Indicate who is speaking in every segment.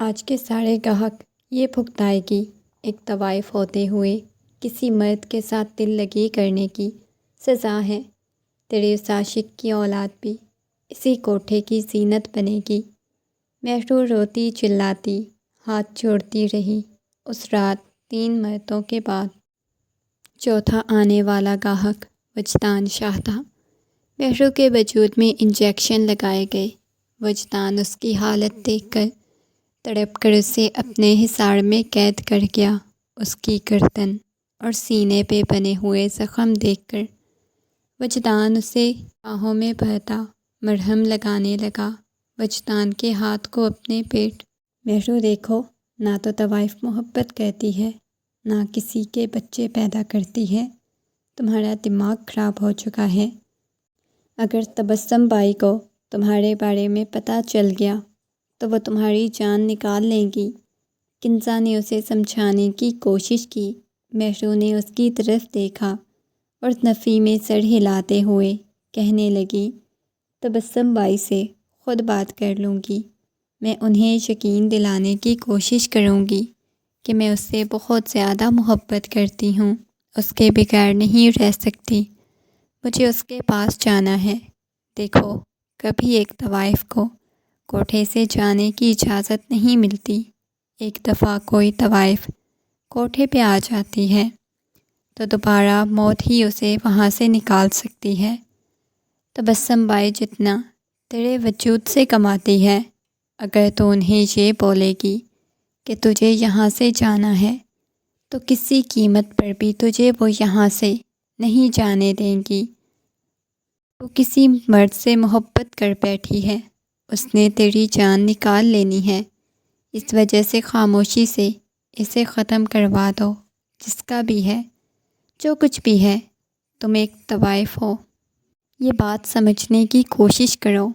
Speaker 1: آج کے سارے گاہک یہ بھگتائے گی ایک طوائف ہوتے ہوئے کسی مرد کے ساتھ دل لگی کرنے کی سزا ہے۔ تیرے اس عاشق کی اولاد بھی اسی کوٹھے کی زینت بنے گی۔ مہرو روتی چلاتی ہاتھ جوڑتی رہی۔ اس رات 3 مردوں کے بعد چوتھا آنے والا گاہک وجدان شاہ تھا۔ مہرو کے وجود میں انجیکشن لگائے گئے۔ وجدان اس کی حالت دیکھ کر تڑپ کر اسے اپنے حصار میں قید کر گیا۔ اس کی گردن اور سینے پہ بنے ہوئے زخم دیکھ کر وجدان اسے باہوں میں بھرتا مرہم لگانے لگا۔ وجدان کے ہاتھ کو اپنے پیٹ۔ مہرو دیکھو، نہ تو طوائف محبت کرتی ہے، نہ کسی کے بچے پیدا کرتی ہے۔ تمہارا دماغ خراب ہو چکا ہے۔ اگر تبسم بائی کو تمہارے بارے میں پتہ چل گیا تو وہ تمہاری جان نکال لیں گی۔ کنزا نے اسے سمجھانے کی کوشش کی۔ مہرو نے اس کی طرف دیکھا اور نفی میں سر ہلاتے ہوئے کہنے لگی، تبسم بائی سے خود بات کر لوں گی۔ میں انہیں یقین دلانے کی کوشش کروں گی کہ میں اس سے بہت زیادہ محبت کرتی ہوں، اس کے بغیر نہیں رہ سکتی۔ مجھے اس کے پاس جانا ہے۔ دیکھو، کبھی ایک طوائف کو کوٹھے سے جانے کی اجازت نہیں ملتی۔ ایک دفعہ کوئی طوائف کوٹھے پہ آ جاتی ہے تو دوبارہ موت ہی اسے وہاں سے نکال سکتی ہے۔ تبسم بائی جتنا تیرے وجود سے کماتی ہے، اگر تو انہیں یہ بولے گی کہ تجھے یہاں سے جانا ہے تو کسی قیمت پر بھی تجھے وہ یہاں سے نہیں جانے دیں گی۔ تو کسی مرد سے محبت کر بیٹھی ہے، اس نے تیری جان نکال لینی ہے۔ اس وجہ سے خاموشی سے اسے ختم کروا دو۔ جس کا بھی ہے، جو کچھ بھی ہے، تم ایک طوائف ہو۔ یہ بات سمجھنے کی کوشش کرو۔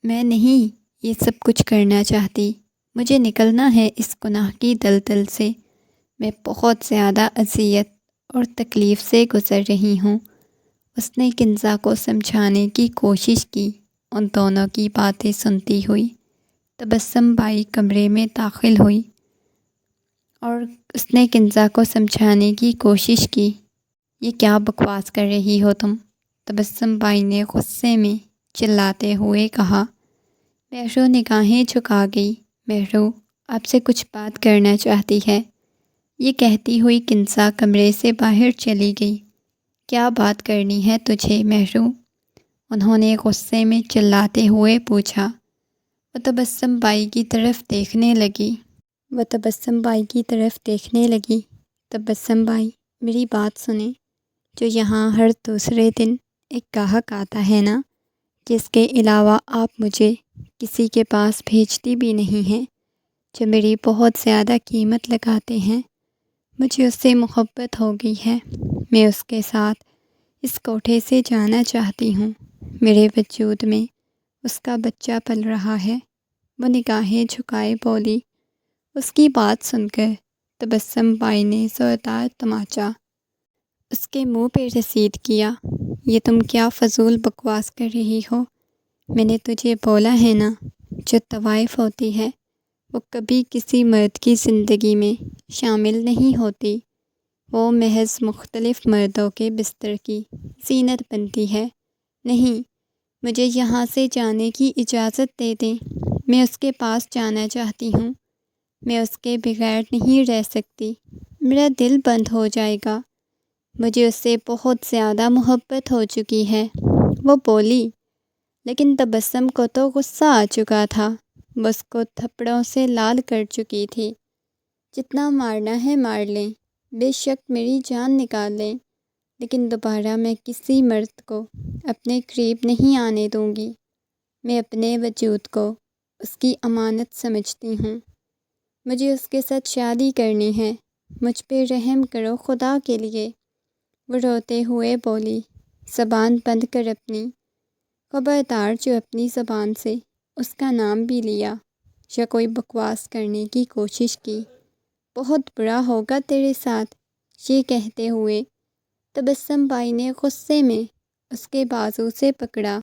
Speaker 1: میں نہیں یہ سب کچھ کرنا چاہتی۔ مجھے نکلنا ہے اس گناہ کی دلدل سے۔ میں بہت زیادہ اذیت اور تکلیف سے گزر رہی ہوں۔ اس نے کنزا کو سمجھانے کی کوشش کی۔ ان دونوں کی باتیں سنتی ہوئی تبسم بائی کمرے میں داخل ہوئی اور اس نے کنزا کو سمجھانے کی کوشش کی۔ یہ کیا بکواس کر رہی ہو تم؟ تبسم بائی نے غصے میں چلاتے ہوئے کہا۔ مہرو نگاہیں جھکا گئی۔ مہرو آپ سے کچھ بات کرنا چاہتی ہے، یہ کہتی ہوئی کنزا کمرے سے باہر چلی گئی۔ کیا بات کرنی ہے تجھے مہرو؟ انہوں نے غصے میں چلاتے ہوئے پوچھا۔ وہ تبسم بائی کی طرف دیکھنے لگی۔ تبسم بائی، میری بات سنیں۔ جو یہاں ہر دوسرے دن ایک گاہک آتا ہے نا، جس کے علاوہ آپ مجھے کسی کے پاس بھیجتی بھی نہیں ہیں، جو میری بہت زیادہ قیمت لگاتے ہیں، مجھے اس سے محبت ہو گئی ہے۔ میں اس کے ساتھ اس کوٹھے سے جانا چاہتی ہوں۔ میرے وجود میں اس کا بچہ پل رہا ہے۔ وہ نگاہیں جھکائے بولی۔ اس کی بات سن کر تبسم بائی نے زوردار تماچا اس کے منہ پہ رسید کیا۔ یہ تم کیا فضول بکواس کر رہی ہو؟ میں نے تجھے بولا ہے نا، جو طوائف ہوتی ہے وہ کبھی کسی مرد کی زندگی میں شامل نہیں ہوتی۔ وہ محض مختلف مردوں کے بستر کی زینت بنتی ہے۔ نہیں، مجھے یہاں سے جانے کی اجازت دے دیں۔ میں اس کے پاس جانا چاہتی ہوں۔ میں اس کے بغیر نہیں رہ سکتی۔ میرا دل بند ہو جائے گا۔ مجھے اس سے بہت زیادہ محبت ہو چکی ہے، وہ بولی۔ لیکن تبسم کو تو غصہ آ چکا تھا۔ وہ اس کو تھپڑوں سے لال کر چکی تھی۔ جتنا مارنا ہے مار لیں، بے شک میری جان نکال لیں، لیکن دوبارہ میں کسی مرد کو اپنے قریب نہیں آنے دوں گی۔ میں اپنے وجود کو اس کی امانت سمجھتی ہوں۔ مجھے اس کے ساتھ شادی کرنی ہے۔ مجھ پہ رحم کرو خدا کے لیے۔ وہ روتے ہوئے بولی۔ زبان بند کر اپنی۔ خبردار جو اپنی زبان سے اس کا نام بھی لیا یا کوئی بکواس کرنے کی کوشش کی، بہت برا ہوگا تیرے ساتھ۔ یہ کہتے ہوئے تبسم بائی نے غصے میں اس کے بازو سے پکڑا۔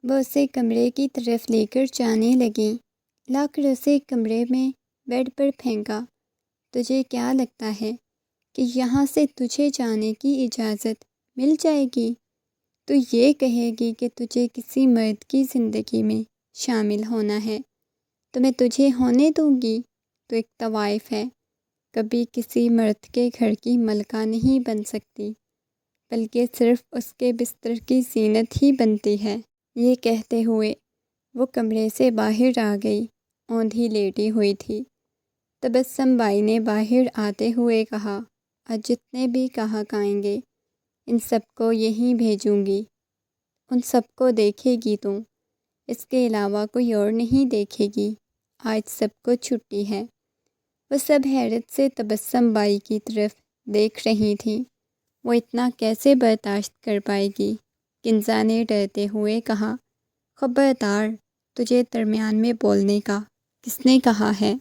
Speaker 1: وہ اسے کمرے کی طرف لے کر جانے لگیں، لا کر اسے کمرے میں بیڈ پر پھینکا۔ تجھے کیا لگتا ہے کہ یہاں سے تجھے جانے کی اجازت مل جائے گی؟ تو یہ کہے گی کہ تجھے کسی مرد کی زندگی میں شامل ہونا ہے تو میں تجھے ہونے دوں گی؟ تو ایک طوائف ہے، کبھی کسی مرد کے گھر کی ملکہ نہیں بن سکتی، بلکہ صرف اس کے بستر کی زینت ہی بنتی ہے۔ یہ کہتے ہوئے وہ کمرے سے باہر آ گئی۔ اوندھی لیٹی ہوئی تھی۔ تبسم بائی نے باہر آتے ہوئے کہا، آج جتنے بھی گاہک آئیں گے ان سب کو یہیں بھیجوں گی، ان سب کو دیکھے گی تو، اس کے علاوہ کوئی اور نہیں دیکھے گی، آج سب کو چھٹی ہے۔ وہ سب حیرت سے تبسم بائی کی طرف دیکھ رہی تھیں۔ وہ اتنا کیسے برداشت کر پائے گی؟ کنزا نے ڈرتے ہوئے کہا، خبردار، تجھے درمیان میں بولنے کا کس نے کہا ہے؟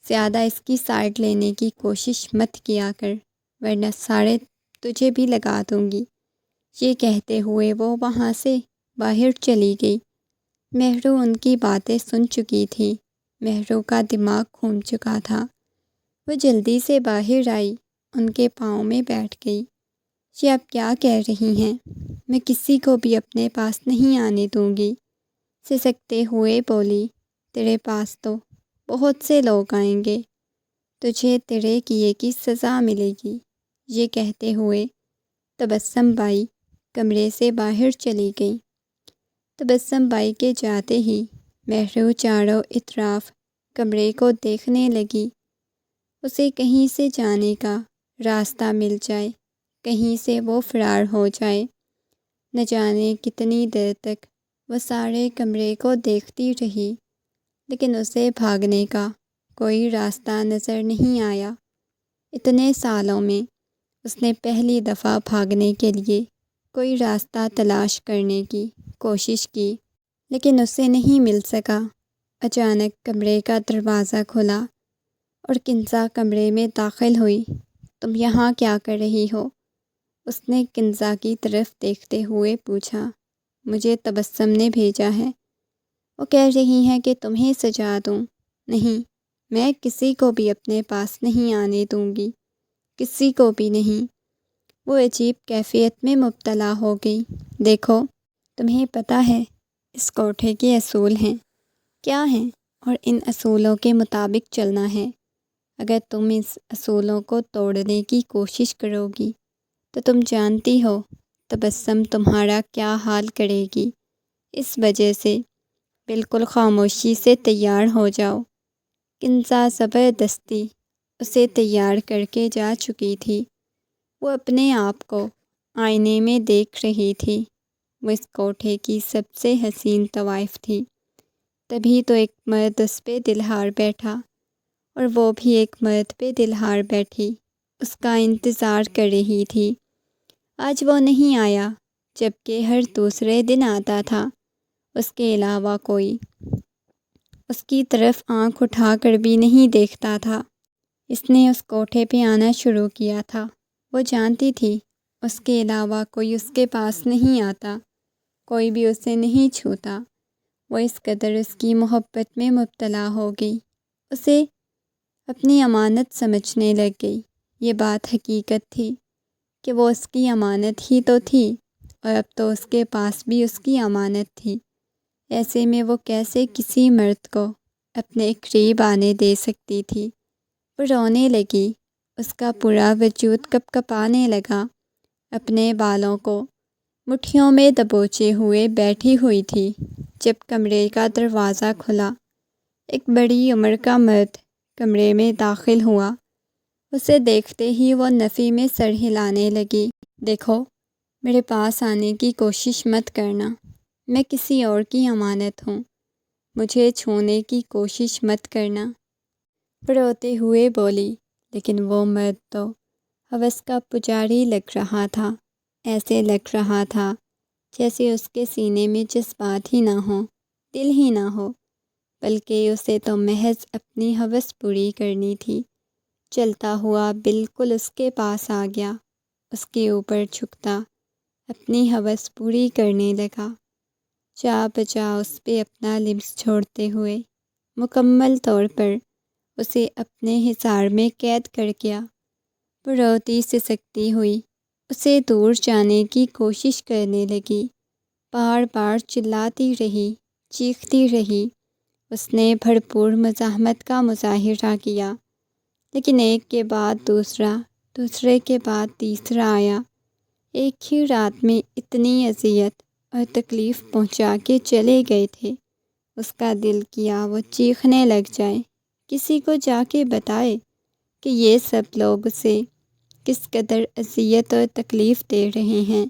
Speaker 1: زیادہ اس کی سائڈ لینے کی کوشش مت کیا کر، ورنہ ساڑے تجھے بھی لگا دوں گی۔ یہ کہتے ہوئے وہ وہاں سے باہر چلی گئی۔ مہرو ان کی باتیں سن چکی تھی۔ مہرو کا دماغ گھوم چکا تھا۔ وہ جلدی سے باہر آئی، ان کے پاؤں میں بیٹھ گئی۔ یہ آپ کیا کہہ رہی ہیں؟ میں کسی کو بھی اپنے پاس نہیں آنے دوں گی، سسکتے ہوئے بولی۔ تیرے پاس تو بہت سے لوگ آئیں گے، تجھے تیرے کیے کی سزا ملے گی۔ یہ کہتے ہوئے تبسم بائی کمرے سے باہر چلی گئی۔ تبسم بائی کے جاتے ہی مہرو چاروں اطراف کمرے کو دیکھنے لگی۔ اسے کہیں سے جانے کا راستہ مل جائے، کہیں سے وہ فرار ہو جائے۔ نہ جانے کتنی دیر تک وہ سارے کمرے کو دیکھتی رہی، لیکن اسے بھاگنے کا کوئی راستہ نظر نہیں آیا۔ اتنے سالوں میں اس نے پہلی دفعہ بھاگنے کے لیے کوئی راستہ تلاش کرنے کی کوشش کی، لیکن اسے نہیں مل سکا۔ اچانک کمرے کا دروازہ کھلا اور کنزا کمرے میں داخل ہوئی۔ تم یہاں کیا کر رہی ہو؟ اس نے کنزا کی طرف دیکھتے ہوئے پوچھا۔ مجھے تبسم نے بھیجا ہے، وہ کہہ رہی ہیں کہ تمہیں سجا دوں۔ نہیں، میں کسی کو بھی اپنے پاس نہیں آنے دوں گی، کسی کو بھی نہیں۔ وہ عجیب کیفیت میں مبتلا ہو گئی۔ دیکھو، تمہیں پتہ ہے اس کوٹھے کے اصول ہیں کیا ہیں، اور ان اصولوں کے مطابق چلنا ہے۔ اگر تم اس اصولوں کو توڑنے کی کوشش کرو گی تو تم جانتی ہو تبسم تمہارا کیا حال کرے گی۔ اس وجہ سے بالکل خاموشی سے تیار ہو جاؤ۔ کنزا زبردستی اسے تیار کر کے جا چکی تھی۔ وہ اپنے آپ کو آئینے میں دیکھ رہی تھی۔ وہ اس کوٹھے کی سب سے حسین طوائف تھی۔ تبھی تو ایک مرد اس پہ دلہار بیٹھا، اور وہ بھی ایک مرد پہ دلہار بیٹھی، اس کا انتظار کر رہی تھی۔ آج وہ نہیں آیا، جبکہ ہر دوسرے دن آتا تھا۔ اس کے علاوہ کوئی اس کی طرف آنکھ اٹھا کر بھی نہیں دیکھتا تھا۔ اس نے اس کوٹھے پہ آنا شروع کیا تھا۔ وہ جانتی تھی اس کے علاوہ کوئی اس کے پاس نہیں آتا، کوئی بھی اسے نہیں چھوتا۔ وہ اس قدر اس کی محبت میں مبتلا ہو گئی، اسے اپنی امانت سمجھنے لگ گئی۔ یہ بات حقیقت تھی کہ وہ اس کی امانت ہی تو تھی، اور اب تو اس کے پاس بھی اس کی امانت تھی۔ ایسے میں وہ کیسے کسی مرد کو اپنے قریب آنے دے سکتی تھی؟ وہ رونے لگی، اس کا پورا وجود کپ کپانے لگا۔ اپنے بالوں کو مٹھیوں میں دبوچے ہوئے بیٹھی ہوئی تھی۔ جب کمرے کا دروازہ کھلا، ایک بڑی عمر کا مرد کمرے میں داخل ہوا۔ اسے دیکھتے ہی وہ نفی میں سر ہلانے لگی۔ دیکھو، میرے پاس آنے کی کوشش مت کرنا، میں کسی اور کی امانت ہوں، مجھے چھونے کی کوشش مت کرنا، روتے ہوئے بولی۔ لیکن وہ مرد تو ہوس کا پجاری لگ رہا تھا۔ ایسے لگ رہا تھا جیسے اس کے سینے میں جذبات ہی نہ ہوں، دل ہی نہ ہو، بلکہ اسے تو محض اپنی ہوس پوری کرنی تھی۔ چلتا ہوا بالکل اس کے پاس آ گیا، اس کے اوپر جھکتا اپنی ہوس پوری کرنے لگا، جا بجا اس پہ اپنا لمس چھوڑتے ہوئے، مکمل طور پر اسے اپنے حصار میں قید کر گیا۔ وہ روتی سسکتی ہوئی اسے دور جانے کی کوشش کرنے لگی، بار بار چلاتی رہی، چیختی رہی۔ اس نے بھرپور مزاحمت کا مظاہرہ کیا، لیکن ایک کے بعد دوسرا، دوسرے کے بعد تیسرا آیا۔ ایک ہی رات میں اتنی اذیت اور تکلیف پہنچا کے چلے گئے تھے، اس کا دل کیا وہ چیخنے لگ جائے، کسی کو جا کے بتائے کہ یہ سب لوگ اسے کس قدر اذیت اور تکلیف دے رہے ہیں۔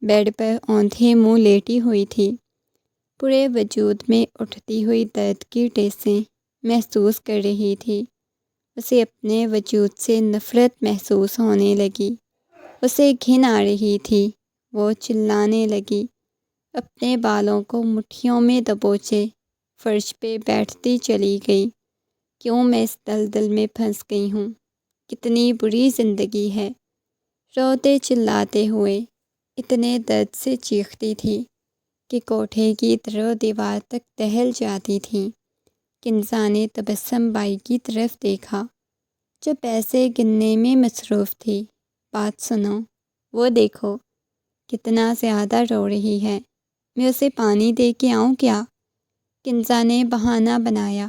Speaker 1: بیڈ پر اوندھے منہ لیٹی ہوئی تھی، پورے وجود میں اٹھتی ہوئی درد کی ٹیسیں محسوس کر رہی تھی۔ اسے اپنے وجود سے نفرت محسوس ہونے لگی، اسے گھن آ رہی تھی۔ وہ چلانے لگی، اپنے بالوں کو مٹھیوں میں دبوچے فرش پہ بیٹھتی چلی گئی۔ کیوں میں اس دلدل میں پھنس گئی ہوں؟ کتنی بری زندگی ہے۔ روتے چلاتے ہوئے اتنے درد سے چیختی تھی کہ کوٹھے کی در و دیوار تک ٹہل جاتی تھی۔ کنزا نے تبسم بائی کی طرف دیکھا جو پیسے گننے میں مصروف تھی۔ بات سنو، وہ دیکھو کتنا زیادہ رو رہی ہے، میں اسے پانی دے کے آؤں کیا؟ کنزا نے بہانہ بنایا،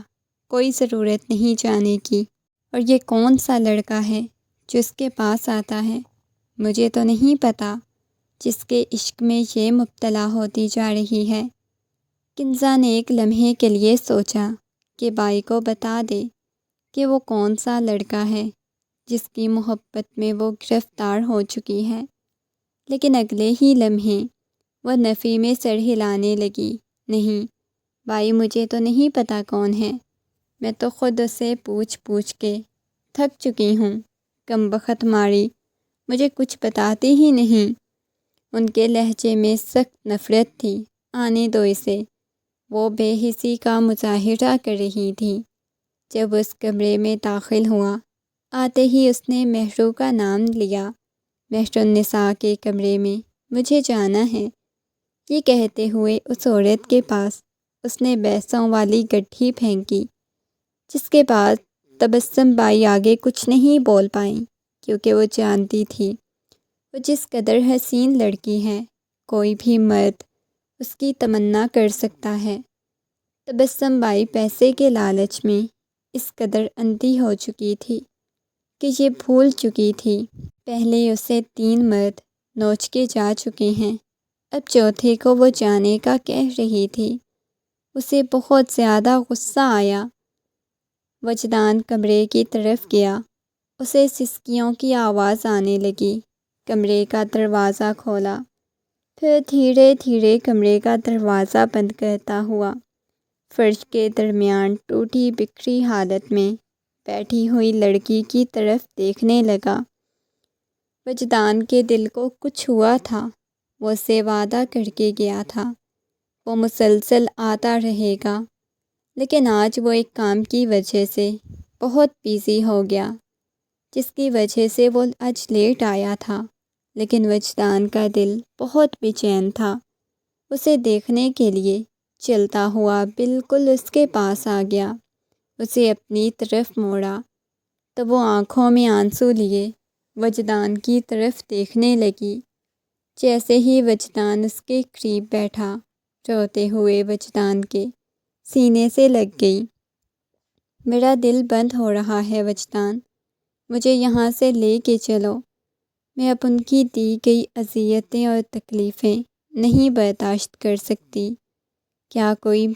Speaker 1: کوئی ضرورت نہیں جانے کی، اور یہ کون سا لڑکا ہے جو اس کے پاس آتا ہے؟ مجھے تو نہیں پتہ جس کے عشق میں یہ مبتلا ہوتی جا رہی ہے۔ کنزا نے ایک لمحے کے لیے سوچا کہ بائی کو بتا دے کہ وہ کون سا لڑکا ہے جس کی محبت میں وہ گرفتار ہو چکی ہے، لیکن اگلے ہی لمحے وہ نفی میں سر ہلانے لگی۔ نہیں بائی، مجھے تو نہیں پتہ کون ہے، میں تو خود اسے پوچھ پوچھ کے تھک چکی ہوں۔ کمبخت ماری، مجھے کچھ بتاتی ہی نہیں۔ ان کے لہجے میں سخت نفرت تھی۔ آنے دو اسے، وہ بے حسی کا مظاہرہ کر رہی تھی۔ جب اس کمرے میں داخل ہوا، آتے ہی اس نے مہرو کا نام لیا۔ مہر النساء کے کمرے میں مجھے جانا ہے، یہ کہتے ہوئے اس عورت کے پاس اس نے بیسوں والی گٹھی پھینکی، جس کے بعد تبسم بائی آگے کچھ نہیں بول پائیں، کیونکہ وہ جانتی تھی وہ جس قدر حسین لڑکی ہے کوئی بھی مرد اس کی تمنا کر سکتا ہے۔ تبسم بائی پیسے کے لالچ میں اس قدر اندھی ہو چکی تھی کہ یہ بھول چکی تھی پہلے اسے 3 مرد نوچ کے جا چکے ہیں، اب چوتھے کو وہ جانے کا کہہ رہی تھی۔ اسے بہت زیادہ غصہ آیا۔ وجدان کمرے کی طرف گیا، اسے سسکیوں کی آواز آنے لگی۔ کمرے کا دروازہ کھولا، پھر دھیرے دھیرے کمرے کا دروازہ بند کرتا ہوا فرش کے درمیان ٹوٹی بکھری حالت میں بیٹھی ہوئی لڑکی کی طرف دیکھنے لگا۔ وجدان کے دل کو کچھ ہوا تھا، وہ اسے وعدہ کر کے گیا تھا وہ مسلسل آتا رہے گا، لیکن آج وہ ایک کام کی وجہ سے بہت بیزی ہو گیا، جس کی وجہ سے وہ آج لیٹ آیا تھا۔ لیکن وجدان کا دل بہت بے چین تھا۔ اسے دیکھنے کے لیے چلتا ہوا بالکل اس کے پاس آ گیا، اسے اپنی طرف موڑا تو وہ آنکھوں میں آنسو لیے وجدان کی طرف دیکھنے لگی۔ جیسے ہی وجدان اس کے قریب بیٹھا، روتے ہوئے وجدان کے سینے سے لگ گئی۔ میرا دل بند ہو رہا ہے وجدان، مجھے یہاں سے لے کے چلو، میں اب ان کی دی گئی اذیتیں اور تکلیفیں نہیں برداشت کر سکتی۔ کیا کوئی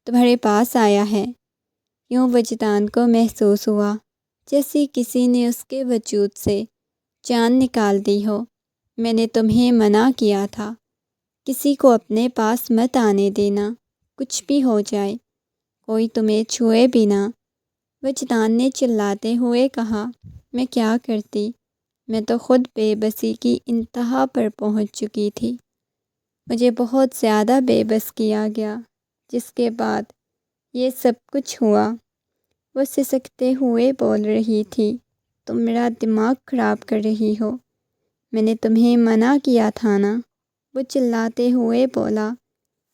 Speaker 1: تمہارے پاس آیا ہے؟ یوں وجدان کو محسوس ہوا جیسے کسی نے اس کے وجود سے جان نکال دی ہو۔ میں نے تمہیں منع کیا تھا، کسی کو اپنے پاس مت آنے دینا، کچھ بھی ہو جائے، کوئی تمہیں چھوئے بھی نہ۔ وجدان نے چلاتے ہوئے کہا، میں کیا کرتی، میں تو خود بے بسی کی انتہا پر پہنچ چکی تھی، مجھے بہت زیادہ بے بس کیا گیا، جس کے بعد یہ سب کچھ ہوا۔ وہ سسکتے ہوئے بول رہی تھی، تم میرا دماغ خراب کر رہی ہو، میں نے تمہیں منع کیا تھا نا۔ وہ چلاتے ہوئے بولا،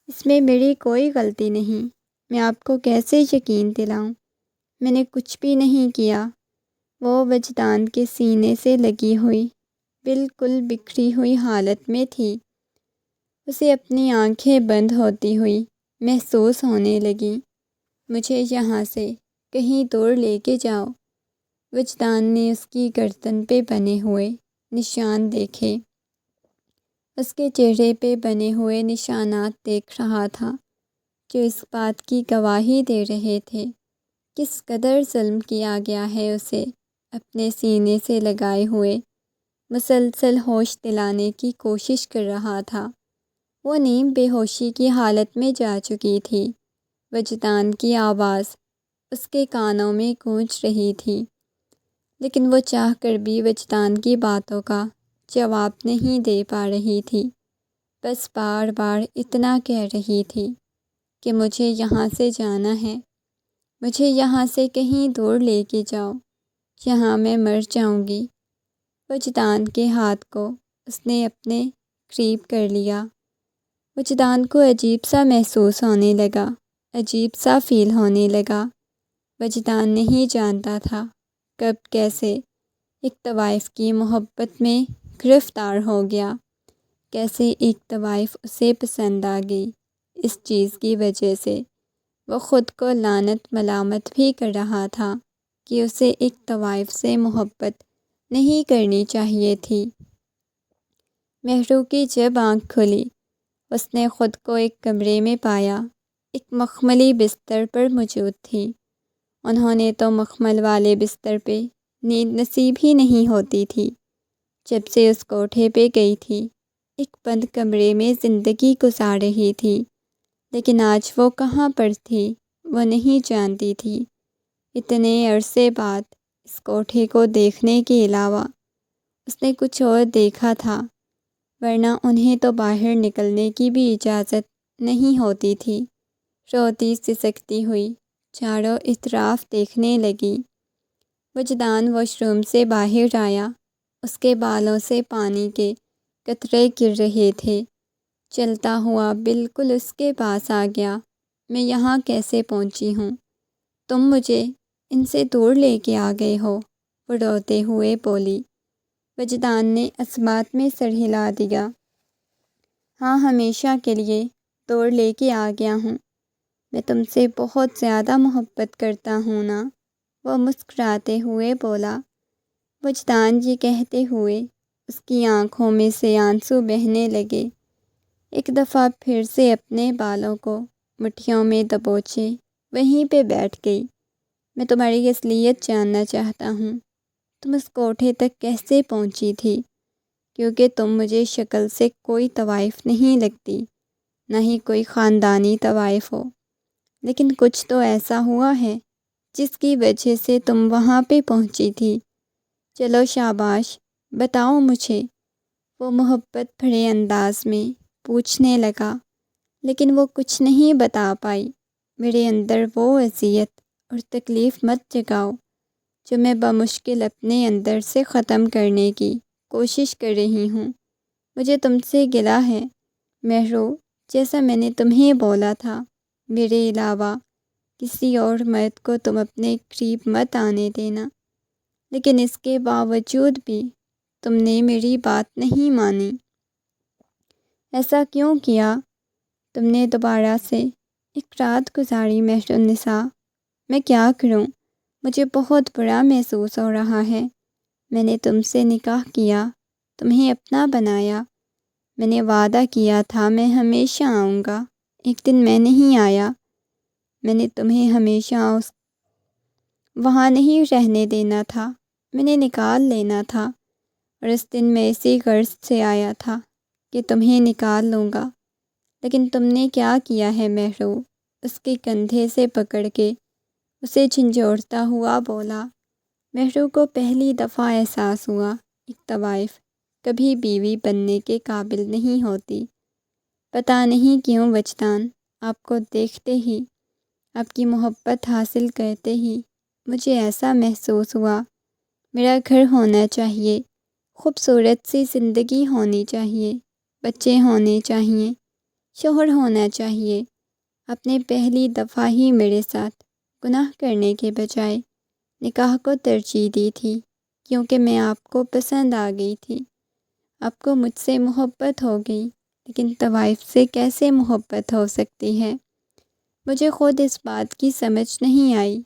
Speaker 1: اس میں میری کوئی غلطی نہیں، میں آپ کو کیسے یقین دلاؤں، میں نے کچھ بھی نہیں کیا۔ وہ وجدان کے سینے سے لگی ہوئی بالکل بکھری ہوئی حالت میں تھی۔ اسے اپنی آنکھیں بند ہوتی ہوئی محسوس ہونے لگیں۔ مجھے یہاں سے کہیں دور لے کے جاؤ۔ وجدان نے اس کی گردن پہ بنے ہوئے نشان دیکھے۔ اس کے چہرے پہ بنے ہوئے نشانات دیکھ رہا تھا جو اس بات کی گواہی دے رہے تھے کس قدر ظلم کیا گیا ہے اسے اپنے سینے سے لگائے ہوئے۔ مسلسل ہوش دلانے کی کوشش کر رہا تھا۔ وہ نیم بے ہوشی کی حالت میں جا چکی تھی۔ وجدان کی آواز اس کے کانوں میں گونج رہی تھی، لیکن وہ چاہ کر بھی وجدان کی باتوں کا جواب نہیں دے پا رہی تھی۔ بس بار بار اتنا کہہ رہی تھی کہ مجھے یہاں سے جانا ہے، مجھے یہاں سے کہیں دور لے کے جاؤ، یہاں میں مر جاؤں گی۔ وجدان کے ہاتھ کو اس نے اپنے قریب کر لیا۔ وجدان کو عجیب سا محسوس ہونے لگا، عجیب سا فیل ہونے لگا۔ وجدان نہیں جانتا تھا کب کیسے ایک طوائف کی محبت میں گرفتار ہو گیا، کیسے ایک طوائف اسے پسند آ گئی۔ اس چیز کی وجہ سے وہ خود کو لعنت ملامت بھی کر رہا تھا کہ اسے ایک طوائف سے محبت نہیں کرنی چاہیے تھی۔ مہرو کی جب آنکھ کھلی، اس نے خود کو ایک کمرے میں پایا، ایک مخملی بستر پر موجود تھی۔ انہوں نے تو مخمل والے بستر پہ نیند نصیب ہی نہیں ہوتی تھی جب سے اس کوٹھے پہ گئی تھی۔ ایک بند کمرے میں زندگی گزار رہی تھی، لیکن آج وہ کہاں پر تھی وہ نہیں جانتی تھی۔ اتنے عرصے بعد اس کوٹھے کو دیکھنے کے علاوہ اس نے کچھ اور دیکھا تھا، ورنہ انہیں تو باہر نکلنے کی بھی اجازت نہیں ہوتی تھی۔ روتی سسکتی ہوئی چاروں اطراف دیکھنے لگی۔ وجدان واش روم سے باہر آیا۔ اس کے بالوں سے پانی کے قطرے گر رہے تھے۔ چلتا ہوا بالکل اس کے پاس آ گیا۔ میں یہاں کیسے پہنچی ہوں؟ تم مجھے ان سے دور لے کے آ گئے ہو، وہ روتے ہوئے بولی۔ وجدان نے اسبات میں سر ہلا دیا۔ ہاں، ہمیشہ کے لیے دور لے کے آ گیا ہوں۔ میں تم سے بہت زیادہ محبت کرتا ہوں نا، وہ مسکراتے ہوئے بولا۔ وجدان یہ کہتے ہوئے اس کی آنکھوں میں سے آنسو بہنے لگے۔ ایک دفعہ پھر سے اپنے بالوں کو مٹھیوں میں دبوچے وہیں پہ بیٹھ گئی۔ میں تمہاری اصلیت جاننا چاہتا ہوں۔ تم اس کوٹھے تک کیسے پہنچی تھی؟ کیونکہ تم مجھے شکل سے کوئی طوائف نہیں لگتی، نہ ہی کوئی خاندانی طوائف ہو، لیکن کچھ تو ایسا ہوا ہے جس کی وجہ سے تم وہاں پہ پہنچی تھی۔ چلو شاباش، بتاؤ مجھے، وہ محبت بھرے انداز میں پوچھنے لگا، لیکن وہ کچھ نہیں بتا پائی۔ میرے اندر وہ اذیت اور تکلیف مت جگاؤ جو میں بمشکل اپنے اندر سے ختم کرنے کی کوشش کر رہی ہوں۔ مجھے تم سے گلہ ہے مہرو، جیسا میں نے تمہیں بولا تھا، میرے علاوہ کسی اور مرد کو تم اپنے قریب مت آنے دینا، لیکن اس کے باوجود بھی تم نے میری بات نہیں مانی۔ ایسا کیوں کیا؟ تم نے دوبارہ سے ایک رات گزاری مہر النساء۔ میں کیا کروں؟ مجھے بہت برا محسوس ہو رہا ہے۔ میں نے تم سے نکاح کیا، تمہیں اپنا بنایا، میں نے وعدہ کیا تھا میں ہمیشہ آؤں گا۔ ایک دن میں نہیں آیا۔ میں نے تمہیں ہمیشہ وہاں نہیں رہنے دینا تھا، میں نے نکال لینا تھا، اور اس دن میں اسی غرض سے آیا تھا کہ تمہیں نکال لوں گا، لیکن تم نے کیا کیا ہے مہرو؟ اس کے کندھے سے پکڑ کے اسے جھنجھوڑتا ہوا بولا۔ مہرو کو پہلی دفعہ احساس ہوا ایک طوائف کبھی بیوی بننے کے قابل نہیں ہوتی۔ پتہ نہیں کیوں وجدان، آپ کو دیکھتے ہی، آپ کی محبت حاصل کرتے ہی مجھے ایسا محسوس ہوا میرا گھر ہونا چاہیے، خوبصورت سی زندگی ہونی چاہیے، بچے ہونے چاہیے، شوہر ہونا چاہیے۔ آپ نے پہلی دفعہ ہی میرے ساتھ گناہ کرنے کے بجائے نکاح کو ترجیح دی تھی، کیونکہ میں آپ کو پسند آ گئی تھی۔ آپ کو مجھ سے محبت ہو گئی، لیکن طوائف سے کیسے محبت ہو سکتی ہے؟ مجھے خود اس بات کی سمجھ نہیں آئی۔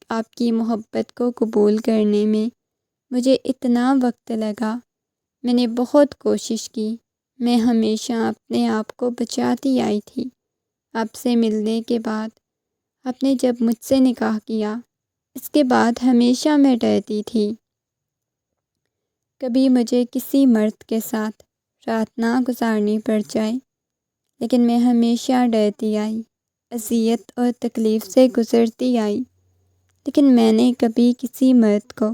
Speaker 1: آپ کی محبت کو قبول کرنے میں مجھے اتنا وقت لگا۔ میں نے بہت کوشش کی۔ میں ہمیشہ اپنے آپ کو بچاتی آئی تھی۔ آپ سے ملنے کے بعد آپ نے جب مجھ سے نکاح کیا، اس کے بعد ہمیشہ میں ڈرتی تھی کبھی مجھے کسی مرد کے ساتھ رات نہ گزارنی پڑ جائے، لیکن میں ہمیشہ ڈرتی آئی، اذیت اور تکلیف سے گزرتی آئی، لیکن میں نے کبھی کسی مرد کو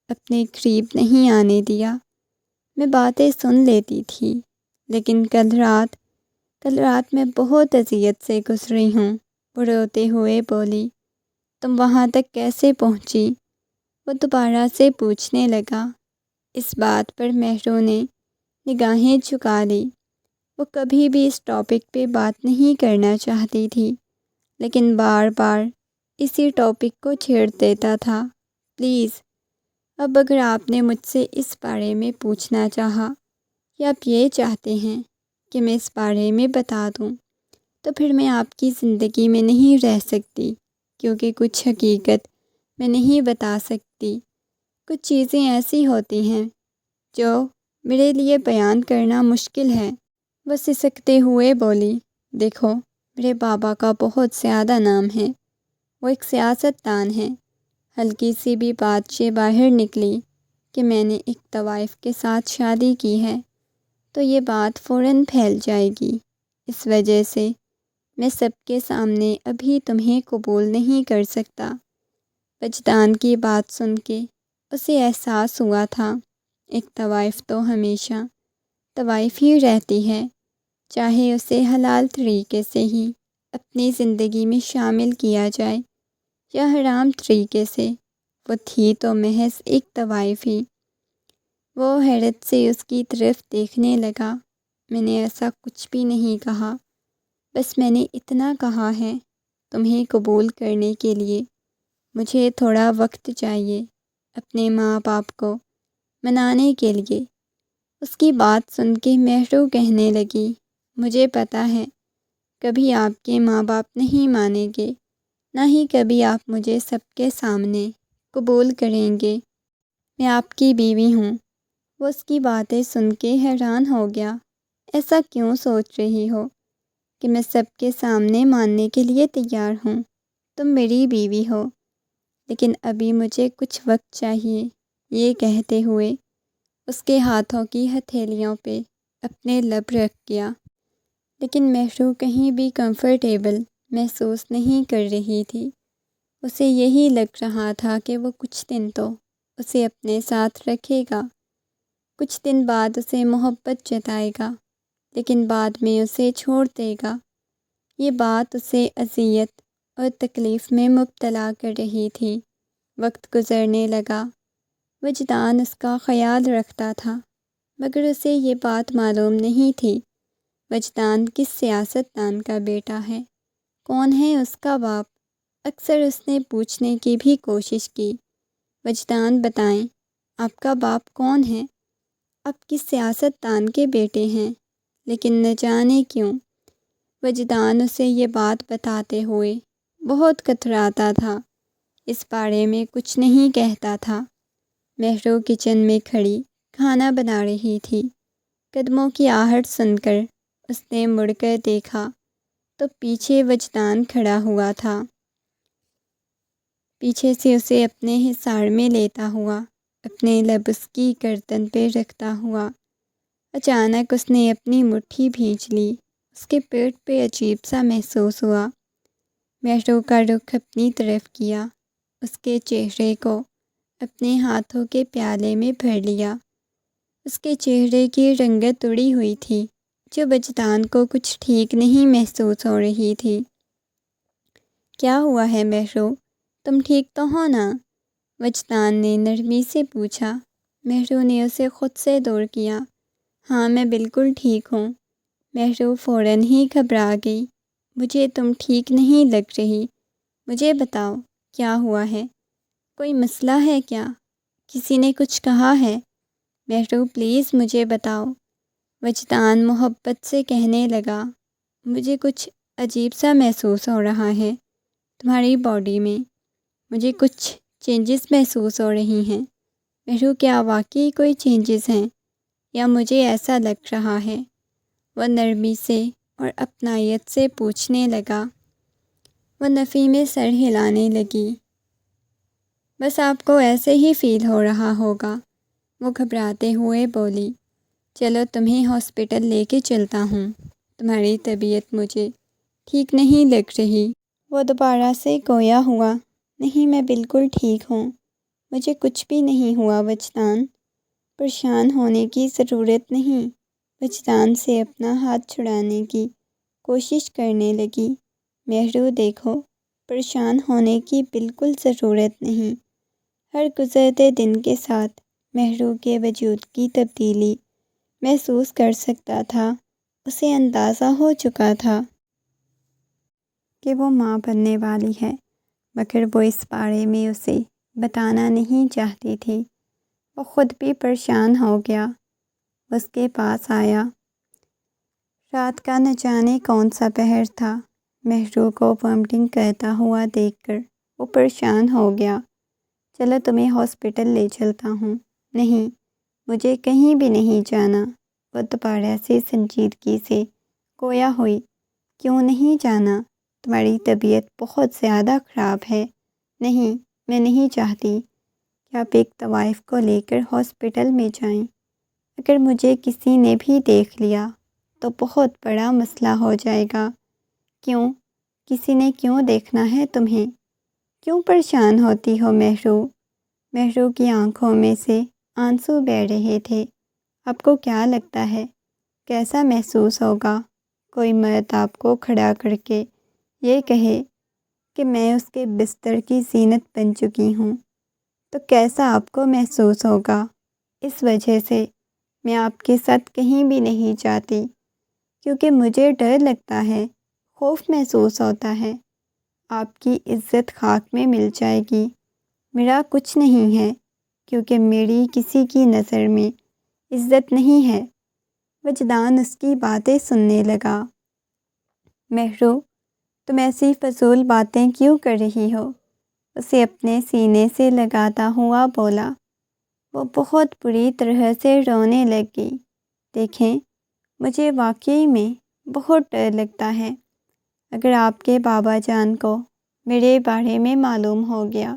Speaker 1: اپنے قریب نہیں آنے دیا۔ میں باتیں سن لیتی تھی، لیکن کل رات میں بہت اذیت سے گزری ہوں۔ وہ روتے ہوئے بولی، تم وہاں تک کیسے پہنچی؟ وہ دوبارہ سے پوچھنے لگا۔ اس بات پر مہرو نے نگاہیں جھکا لی۔ وہ کبھی بھی اس ٹاپک پہ بات نہیں کرنا چاہتی تھی، لیکن بار بار اسی ٹاپک کو چھیڑ دیتا تھا۔ پلیز، اب اگر آپ نے مجھ سے اس بارے میں پوچھنا چاہا یا آپ یہ چاہتے ہیں کہ میں اس بارے میں بتا دوں، تو پھر میں آپ کی زندگی میں نہیں رہ سکتی، کیونکہ کچھ حقیقت میں نہیں بتا سکتی۔ کچھ چیزیں ایسی ہوتی ہیں جو میرے لیے بیان کرنا مشکل ہے۔ وہ سسکتے ہوئے بولی، دیکھو، میرے بابا کا بہت زیادہ نام ہے۔ وہ ایک سیاست دان ہے۔ ہلکی سی بھی بات سے باہر نکلی کہ میں نے ایک طوائف کے ساتھ شادی کی ہے، تو یہ بات فوراً پھیل جائے گی۔ اس وجہ سے میں سب کے سامنے ابھی تمہیں قبول نہیں کر سکتا۔ وجدان کی بات سن کے اسے احساس ہوا تھا، ایک طوائف تو ہمیشہ طوائف ہی رہتی ہے، چاہے اسے حلال طریقے سے ہی اپنی زندگی میں شامل کیا جائے یا حرام طریقے سے۔ وہ تھی تو محض ایک طوائف ہی۔ وہ حیرت سے اس کی طرف دیکھنے لگا۔ میں نے ایسا کچھ بھی نہیں کہا، بس میں نے اتنا کہا ہے، تمہیں قبول کرنے کے لیے مجھے تھوڑا وقت چاہیے، اپنے ماں باپ کو منانے کے لیے۔ اس کی بات سن کے مہرو کہنے لگی، مجھے پتہ ہے کبھی آپ کے ماں باپ نہیں مانیں گے، نہ ہی کبھی آپ مجھے سب کے سامنے قبول کریں گے۔ میں آپ کی بیوی ہوں۔ وہ اس کی باتیں سن کے حیران ہو گیا۔ ایسا کیوں سوچ رہی ہو کہ میں سب کے سامنے ماننے کے لیے تیار ہوں؟ تم میری بیوی ہو، لیکن ابھی مجھے کچھ وقت چاہیے۔ یہ کہتے ہوئے اس کے ہاتھوں کی ہتھیلیوں پہ اپنے لب رکھ گیا، لیکن مہرو کہیں بھی کمفرٹیبل محسوس نہیں کر رہی تھی۔ اسے یہی لگ رہا تھا کہ وہ کچھ دن تو اسے اپنے ساتھ رکھے گا، کچھ دن بعد اسے محبت جتائے گا، لیکن بعد میں اسے چھوڑ دے گا۔ یہ بات اسے اذیت اور تکلیف میں مبتلا کر رہی تھی۔ وقت گزرنے لگا، وجدان اس کا خیال رکھتا تھا، مگر اسے یہ بات معلوم نہیں تھی وجدان کس سیاست دان کا بیٹا ہے، کون ہے اس کا باپ۔ اکثر اس نے پوچھنے کی بھی کوشش کی، وجدان بتائیں، آپ کا باپ کون ہے؟ آپ کس سیاست دان کے بیٹے ہیں؟ لیکن نہ جانے کیوں وجدان اسے یہ بات بتاتے ہوئے بہت کتراتا تھا، اس بارے میں کچھ نہیں کہتا تھا۔ مہرو کچن میں کھڑی کھانا بنا رہی تھی۔ قدموں کی آہٹ سن کر اس نے مڑ کر دیکھا تو پیچھے وجدان کھڑا ہوا تھا، پیچھے سے اسے اپنے حصار میں لیتا ہوا، اپنے لب اس کی گردن پہ رکھتا ہوا۔ اچانک اس نے اپنی مٹھی بھینچ لی۔ اس کے پیٹ پہ عجیب سا محسوس ہوا۔ مہرو کا رخ اپنی طرف کیا، اس کے چہرے کو اپنے ہاتھوں کے پیالے میں بھر لیا۔ اس کے چہرے کی رنگت اڑی ہوئی تھی، جو وجدان کو کچھ ٹھیک نہیں محسوس ہو رہی تھی۔ کیا ہوا ہے مہرو؟ تم ٹھیک تو ہو نا؟ وجدان نے نرمی سے پوچھا۔ مہرو نے اسے خود سے دور کیا۔ ہاں، میں بالکل ٹھیک ہوں۔ مہرو فوراً ہی گھبرا گئی۔ مجھے تم ٹھیک نہیں لگ رہی، مجھے بتاؤ کیا ہوا ہے؟ کوئی مسئلہ ہے کیا؟ کسی نے کچھ کہا ہے؟ مہرو پلیز مجھے بتاؤ۔ وجدان محبت سے کہنے لگا، مجھے کچھ عجیب سا محسوس ہو رہا ہے تمہاری باڈی میں، مجھے کچھ چینجز محسوس ہو رہی ہیں۔ مہرو کیا واقعی کوئی چینجز ہیں یا مجھے ایسا لگ رہا ہے؟ وہ نرمی سے اور اپنائیت سے پوچھنے لگا۔ وہ نفی میں سر ہلانے لگی۔ بس آپ کو ایسے ہی فیل ہو رہا ہوگا، وہ گھبراتے ہوئے بولی۔ چلو تمہیں ہاسپٹل لے کے چلتا ہوں، تمہاری طبیعت مجھے ٹھیک نہیں لگ رہی۔ وہ دوبارہ سے گویا ہوا، نہیں میں بالکل ٹھیک ہوں، مجھے کچھ بھی نہیں ہوا وجدان، پریشان ہونے کی ضرورت نہیں۔ وجدان سے اپنا ہاتھ چھڑانے کی کوشش کرنے لگی۔ مہرو دیکھو، پریشان ہونے کی بالکل ضرورت نہیں۔ ہر گزرتے دن کے ساتھ مہرو کے وجود کی تبدیلی محسوس کر سکتا تھا۔ اسے اندازہ ہو چکا تھا کہ وہ ماں بننے والی ہے، مگر وہ اس بارے میں اسے بتانا نہیں چاہتی تھی۔ وہ خود بھی پریشان ہو گیا۔ اس کے پاس آیا۔ رات کا نہ جانے کون سا پہر تھا۔ مہرو کو وامٹنگ کرتا ہوا دیکھ کر وہ پریشان ہو گیا۔ چلو تمہیں ہاسپٹل لے چلتا ہوں۔ نہیں، مجھے کہیں بھی نہیں جانا۔ وہ دوبارہ سے سنجیدگی سے گویا ہوئی۔ کیوں نہیں جانا؟ تمہاری طبیعت بہت زیادہ خراب ہے۔ نہیں، میں نہیں چاہتی کہ آپ ایک طوائف کو لے کر ہاسپٹل میں جائیں۔ اگر مجھے کسی نے بھی دیکھ لیا تو بہت بڑا مسئلہ ہو جائے گا۔ کیوں؟ کسی نے کیوں دیکھنا ہے تمہیں؟ کیوں پریشان ہوتی ہو مہرو؟ مہرو کی آنکھوں میں سے آنسو بہہ رہے تھے۔ آپ کو کیا لگتا ہے کیسا محسوس ہوگا؟ کوئی مرد آپ کو کھڑا کر کے یہ کہے کہ میں اس کے بستر کی زینت بن چکی ہوں، تو کیسا آپ کو محسوس ہوگا؟ اس وجہ سے میں آپ کے ساتھ کہیں بھی نہیں جاتی، کیونکہ مجھے ڈر لگتا ہے، خوف محسوس ہوتا ہے، آپ کی عزت خاک میں مل جائے گی۔ میرا کچھ نہیں ہے، کیونکہ میری کسی کی نظر میں عزت نہیں ہے۔ وجدان اس کی باتیں سننے لگا۔ مہرو، تم ایسی فضول باتیں کیوں کر رہی ہو؟ اسے اپنے سینے سے لگاتا ہوا بولا۔ وہ بہت بری طرح سے رونے لگ گئی۔ دیکھیں، مجھے واقعی میں بہت ڈر لگتا ہے۔ اگر آپ کے بابا جان کو میرے بارے میں معلوم ہو گیا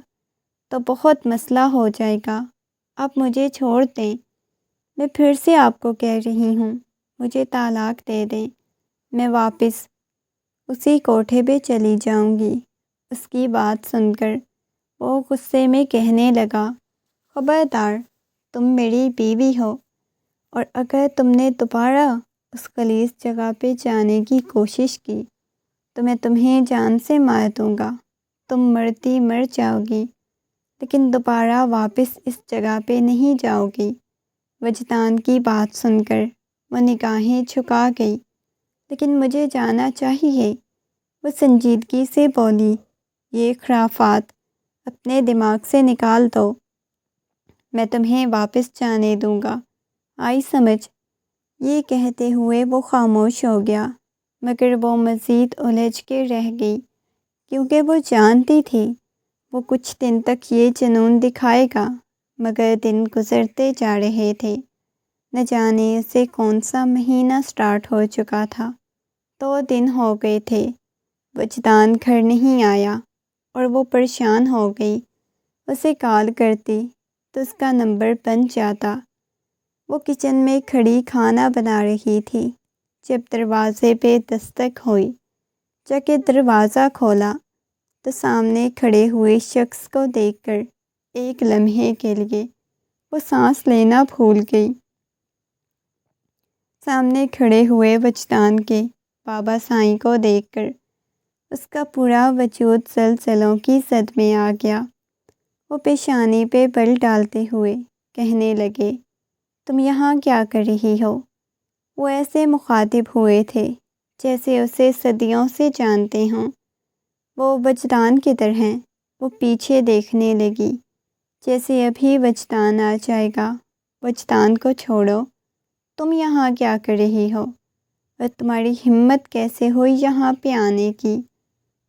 Speaker 1: تو بہت مسئلہ ہو جائے گا۔ آپ مجھے چھوڑ دیں۔ میں پھر سے آپ کو کہہ رہی ہوں، مجھے طلاق دے دیں۔ میں واپس اسی کوٹھے پہ چلی جاؤں گی۔ اس کی بات سن کر وہ غصے میں کہنے لگا، خبردار، تم میری بیوی ہو، اور اگر تم نے دوبارہ اس خلیج جگہ پہ جانے کی کوشش کی تو میں تمہیں جان سے مار دوں گا۔ تم مرتی مر جاؤ گی، لیکن دوبارہ واپس اس جگہ پہ نہیں جاؤ گی۔ وجدان کی بات سن کر وہ نگاہیں جھکا گئی۔ لیکن مجھے جانا چاہیے، وہ سنجیدگی سے بولی۔ یہ خرافات اپنے دماغ سے نکال دو، میں تمہیں واپس جانے دوں گا، آئی سمجھ؟ یہ کہتے ہوئے وہ خاموش ہو گیا، مگر وہ مزید الجھ کے رہ گئی، کیونکہ وہ جانتی تھی وہ کچھ دن تک یہ جنون دکھائے گا، مگر دن گزرتے جا رہے تھے۔ نہ جانے اسے کون سا مہینہ سٹارٹ ہو چکا تھا۔ 2 دن ہو گئے تھے، وجدان گھر نہیں آیا اور وہ پریشان ہو گئی۔ اسے کال کرتی تو اس کا نمبر بن جاتا۔ وہ کچن میں کھڑی کھانا بنا رہی تھی، جب دروازے پہ دستک ہوئی۔ جا کے دروازہ کھولا تو سامنے کھڑے ہوئے شخص کو دیکھ کر ایک لمحے کے لیے وہ سانس لینا بھول گئی۔ سامنے کھڑے ہوئے وجدان کے بابا سائیں کو دیکھ کر اس کا پورا وجود زلزلوں کی زد میں آ گیا۔ وہ پیشانی پہ بل ڈالتے ہوئے کہنے لگے، تم یہاں کیا کر رہی ہو؟ وہ ایسے مخاطب ہوئے تھے جیسے اسے صدیوں سے جانتے ہوں۔ وہ وجدان کدھر ہیں؟ وہ پیچھے دیکھنے لگی، جیسے ابھی وجدان آ جائے گا۔ وجدان کو چھوڑو، تم یہاں کیا کر رہی ہو؟ اور تمہاری ہمت کیسے ہوئی یہاں پہ آنے کی؟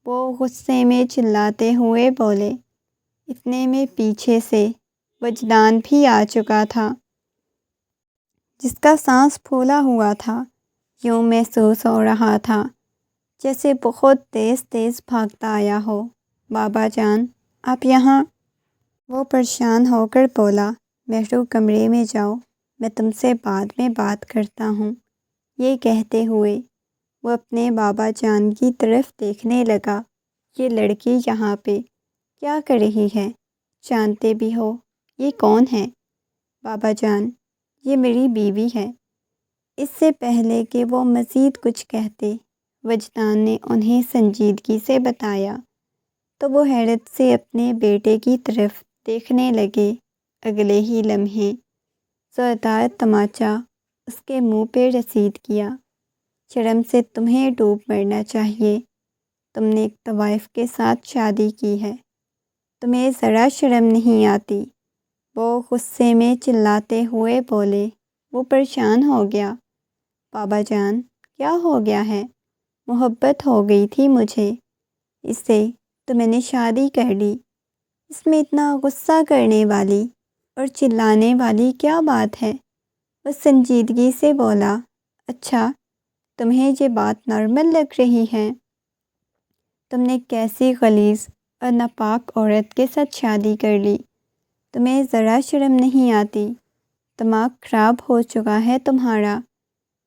Speaker 1: وہ غصے میں چلاتے ہوئے بولے۔ اتنے میں پیچھے سے وجدان بھی آ چکا تھا، جس کا سانس پھولا ہوا تھا۔ یوں محسوس ہو رہا تھا جیسے بہت تیز تیز بھاگتا آیا ہو۔ بابا جان، آپ یہاں؟ وہ پریشان ہو کر بولا۔ مہرو، کمرے میں جاؤ، میں تم سے بعد میں بات کرتا ہوں۔ یہ کہتے ہوئے وہ اپنے بابا جان کی طرف دیکھنے لگا۔ یہ لڑکی یہاں پہ کیا کر رہی ہے؟ جانتے بھی ہو یہ کون ہے؟ بابا جان، یہ میری بیوی ہے۔ اس سے پہلے کہ وہ مزید کچھ کہتے، وجدان نے انہیں سنجیدگی سے بتایا تو وہ حیرت سے اپنے بیٹے کی طرف دیکھنے لگے۔ اگلے ہی لمحے زوردار تماچا اس کے منہ پہ رسید کیا۔ شرم سے تمہیں ڈوب مرنا چاہیے۔ تم نے ایک طوائف کے ساتھ شادی کی ہے، تمہیں ذرا شرم نہیں آتی؟ وہ غصے میں چلاتے ہوئے بولے۔ وہ پریشان ہو گیا۔ بابا جان، کیا ہو گیا ہے؟ محبت ہو گئی تھی مجھے اس سے تو میں نے شادی کر لی۔ اس میں اتنا غصہ کرنے والی اور چلانے والی کیا بات ہے؟ وہ سنجیدگی سے بولا۔ اچھا، تمہیں یہ بات نارمل لگ رہی ہے؟ تم نے کیسی غلیظ اور ناپاک عورت کے ساتھ شادی کر لی؟ تمہیں ذرا شرم نہیں آتی؟ دماغ خراب ہو چکا ہے تمہارا؟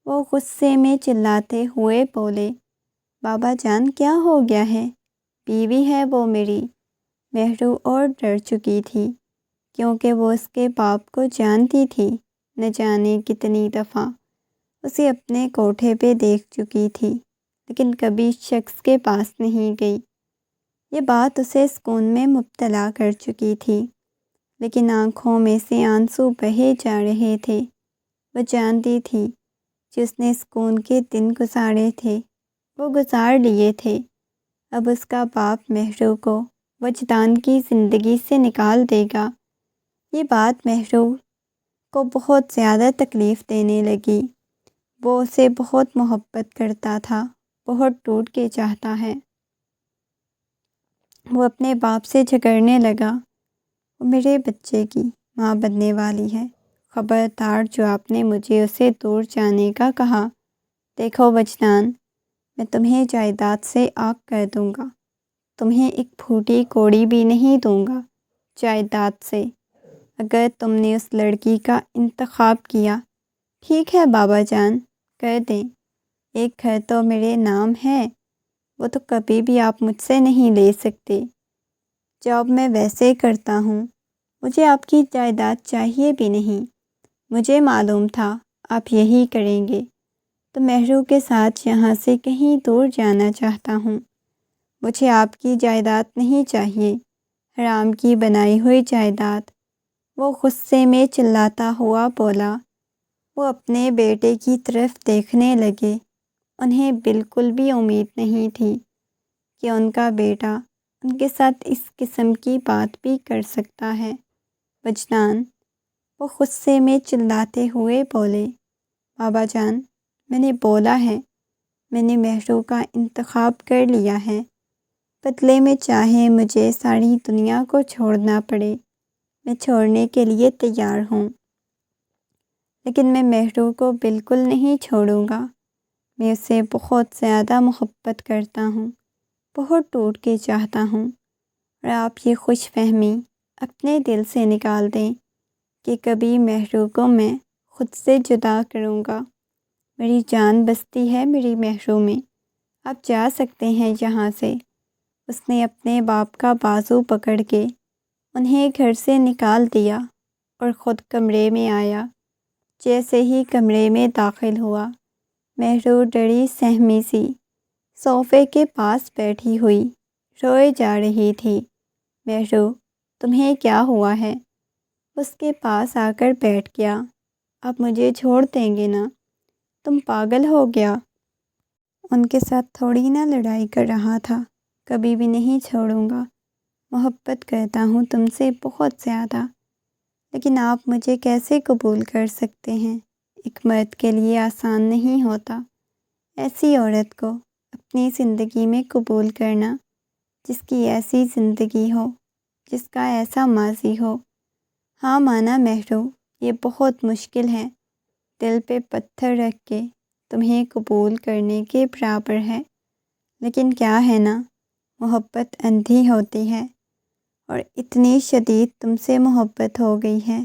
Speaker 1: وہ غصے میں چلاتے ہوئے بولے۔ بابا جان، کیا ہو گیا ہے؟ بیوی ہے وہ میری۔ مہرو اور ڈر چکی تھی، کیونکہ وہ اس کے باپ کو جانتی تھی۔ نہ جانے کتنی دفعہ اسے اپنے کوٹھے پہ دیکھ چکی تھی، لیکن کبھی شخص کے پاس نہیں گئی۔ یہ بات اسے سکون میں مبتلا کر چکی تھی، لیکن آنکھوں میں سے آنسو بہے جا رہے تھے۔ وہ جانتی تھی جس نے سکون کے دن گزارے تھے وہ گزار لیے تھے۔ اب اس کا باپ مہرو کو وجدان کی زندگی سے نکال دے گا۔ یہ بات مہرو کو بہت زیادہ تکلیف دینے لگی۔ وہ اسے بہت محبت کرتا تھا، بہت ٹوٹ کے چاہتا ہے۔ وہ اپنے باپ سے جھگڑنے لگا۔ وہ میرے بچے کی ماں بننے والی ہے، خبردار جو آپ نے مجھے اسے دور جانے کا کہا۔ دیکھو وجدان، میں تمہیں جائیداد سے آگ کر دوں گا، تمہیں ایک پھوٹی کوڑی بھی نہیں دوں گا جائیداد سے، اگر تم نے اس لڑکی کا انتخاب کیا۔ ٹھیک ہے بابا جان، کر دیں۔ ایک گھر تو میرے نام ہے، وہ تو کبھی بھی آپ مجھ سے نہیں لے سکتے۔ جاب میں ویسے کرتا ہوں، مجھے آپ کی جائیداد چاہیے بھی نہیں۔ مجھے معلوم تھا آپ یہی کریں گے، تو مہرو کے ساتھ یہاں سے کہیں دور جانا چاہتا ہوں۔ مجھے آپ کی جائیداد نہیں چاہیے، حرام کی بنائی ہوئی جائیداد۔ وہ غصے میں چلاتا ہوا بولا۔ وہ اپنے بیٹے کی طرف دیکھنے لگے۔ انہیں بالکل بھی امید نہیں تھی کہ ان کا بیٹا ان کے ساتھ اس قسم کی بات بھی کر سکتا ہے۔ وجدان، وہ غصے میں چلاتے ہوئے بولے۔ بابا جان، میں نے بولا ہے، میں نے مہرو کا انتخاب کر لیا ہے، بدلے میں چاہے مجھے ساری دنیا کو چھوڑنا پڑے، میں چھوڑنے کے لیے تیار ہوں، لیکن میں مہرو کو بالکل نہیں چھوڑوں گا۔ میں اسے بہت زیادہ محبت کرتا ہوں، بہت ٹوٹ کے چاہتا ہوں، اور آپ یہ خوش فہمی اپنے دل سے نکال دیں کہ کبھی مہرو کو میں خود سے جدا کروں گا۔ میری جان بستی ہے میری مہرو میں، آپ جا سکتے ہیں یہاں سے۔ اس نے اپنے باپ کا بازو پکڑ کے انہیں گھر سے نکال دیا اور خود کمرے میں آیا۔ جیسے ہی کمرے میں داخل ہوا، مہرو ڈری سہمی سی صوفے کے پاس بیٹھی ہوئی روئے جا رہی تھی۔ مہرو، تمہیں کیا ہوا ہے؟ اس کے پاس آ کر بیٹھ گیا۔ آپ مجھے چھوڑ دیں گے نا؟ تم پاگل ہو گیا؟ ان کے ساتھ تھوڑی نہ لڑائی کر رہا تھا، کبھی بھی نہیں چھوڑوں گا۔ محبت کرتا ہوں تم سے بہت زیادہ، لیکن آپ مجھے کیسے قبول کر سکتے ہیں؟ ایک مرد کے لیے آسان نہیں ہوتا ایسی عورت کو اپنی زندگی میں قبول کرنا، جس کی ایسی زندگی ہو، جس کا ایسا ماضی ہو۔ ہاں مانا مہرو، یہ بہت مشکل ہے، دل پہ پتھر رکھ کے تمہیں قبول کرنے کے برابر ہے، لیکن کیا ہے نا، محبت اندھی ہوتی ہے، اور اتنی شدید تم سے محبت ہو گئی ہے،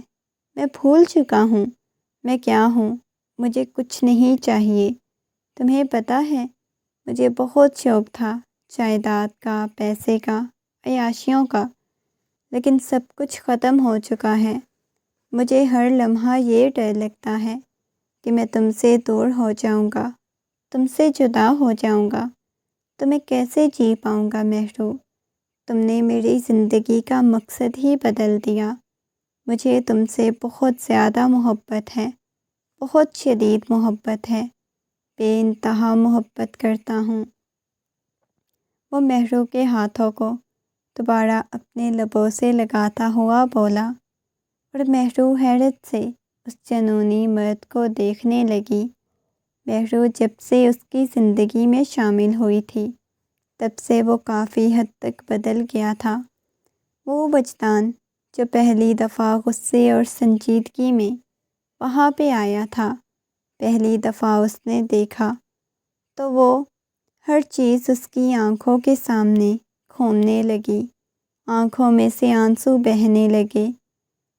Speaker 1: میں بھول چکا ہوں میں کیا ہوں، مجھے کچھ نہیں چاہیے۔ تمہیں پتہ ہے مجھے بہت شوق تھا جائیداد کا، پیسے کا، عیاشیوں کا، لیکن سب کچھ ختم ہو چکا ہے۔ مجھے ہر لمحہ یہ ڈر لگتا ہے کہ میں تم سے دور ہو جاؤں گا، تم سے جدا ہو جاؤں گا، تو میں کیسے جی پاؤں گا مہرو؟ تم نے میری زندگی کا مقصد ہی بدل دیا۔ مجھے تم سے بہت زیادہ محبت ہے، بہت شدید محبت ہے، بے انتہا محبت کرتا ہوں۔ وہ مہرو کے ہاتھوں کو دوبارہ اپنے لبوں سے لگاتا ہوا بولا، اور مہرو حیرت سے اس جنونی مرد کو دیکھنے لگی۔ مہرو جب سے اس کی زندگی میں شامل ہوئی تھی، تب سے وہ کافی حد تک بدل گیا تھا۔ وہ وجدان جو پہلی دفعہ غصے اور سنجیدگی میں وہاں پہ آیا تھا، پہلی دفعہ اس نے دیکھا، تو وہ ہر چیز اس کی آنکھوں کے سامنے گھومنے لگی، آنکھوں میں سے آنسو بہنے لگے،